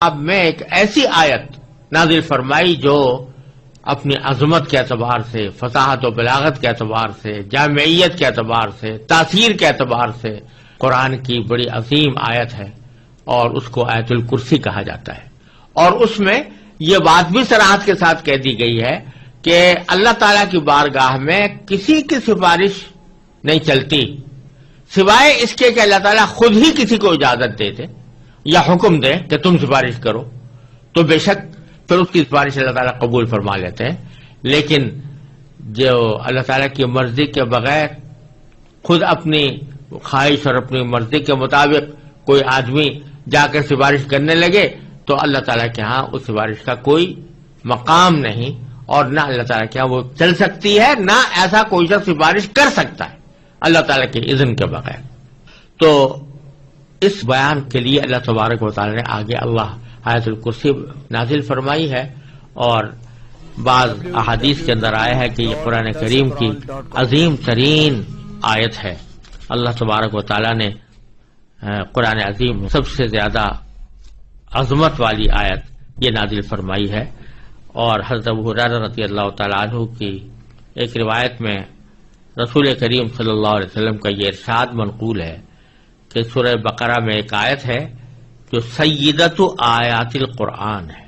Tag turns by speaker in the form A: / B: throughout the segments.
A: اب میں ایک ایسی آیت نازل فرمائی جو اپنی عظمت کے اعتبار سے، فصاحت و بلاغت کے اعتبار سے، جامعیت کے اعتبار سے، تاثیر کے اعتبار سے قرآن کی بڑی عظیم آیت ہے، اور اس کو آیت الکرسی کہا جاتا ہے۔ اور اس میں یہ بات بھی صراحت کے ساتھ کہہ دی گئی ہے کہ اللہ تعالیٰ کی بارگاہ میں کسی کی سفارش نہیں چلتی سوائے اس کے کہ اللہ تعالیٰ خود ہی کسی کو اجازت دے دے یا حکم دے کہ تم سفارش کرو، تو بے شک پھر اس کی سفارش اللہ تعالیٰ قبول فرما لیتے ہیں۔ لیکن جو اللہ تعالیٰ کی مرضی کے بغیر خود اپنی خواہش اور اپنی مرضی کے مطابق کوئی آدمی جا کر سفارش کرنے لگے تو اللہ تعالیٰ کے ہاں اس سفارش کا کوئی مقام نہیں، اور نہ اللہ تعالیٰ کے ہاں وہ چل سکتی ہے، نہ ایسا کوئی شخص سفارش کر سکتا ہے اللہ تعالیٰ کے اذن کے بغیر۔ تو اس بیان کے لیے اللہ تبارک و تعالیٰ نے آگے اللہ آیت الکرسی نازل فرمائی ہے، اور بعض احادیث کے اندر آیا ہے کہ یہ قرآن کریم کی عظیم ترین آیت ہے۔ اللہ تبارک و تعالیٰ نے قرآن عظیم سب سے زیادہ عظمت والی آیت یہ نازل فرمائی ہے۔ اور حضرت ابو ہریرہ رضی اللہ تعالیٰ عنہ کی ایک روایت میں رسول کریم صلی اللہ علیہ وسلم کا یہ ارشاد منقول ہے کہ سورہ بقرہ میں ایک آیت ہے جو سیدۃ آیات القرآن ہے،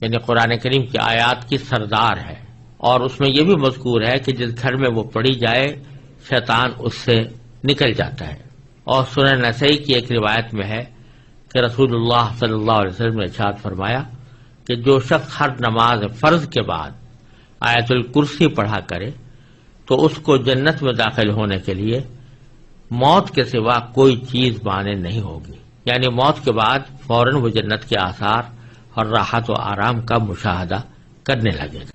A: یعنی قرآن کریم کی آیات کی سردار ہے، اور اس میں یہ بھی مذکور ہے کہ جس گھر میں وہ پڑھی جائے شیطان اس سے نکل جاتا ہے۔ اور سنن نسائی کی ایک روایت میں ہے کہ رسول اللہ صلی اللہ علیہ وسلم نے ارشاد فرمایا کہ جو شخص ہر نماز فرض کے بعد آیت الکرسی پڑھا کرے تو اس کو جنت میں داخل ہونے کے لیے موت کے سوا کوئی چیز مانع نہیں ہوگی، یعنی موت کے بعد فوراً وہ جنت کے آثار اور راحت و آرام کا مشاہدہ کرنے لگے گا۔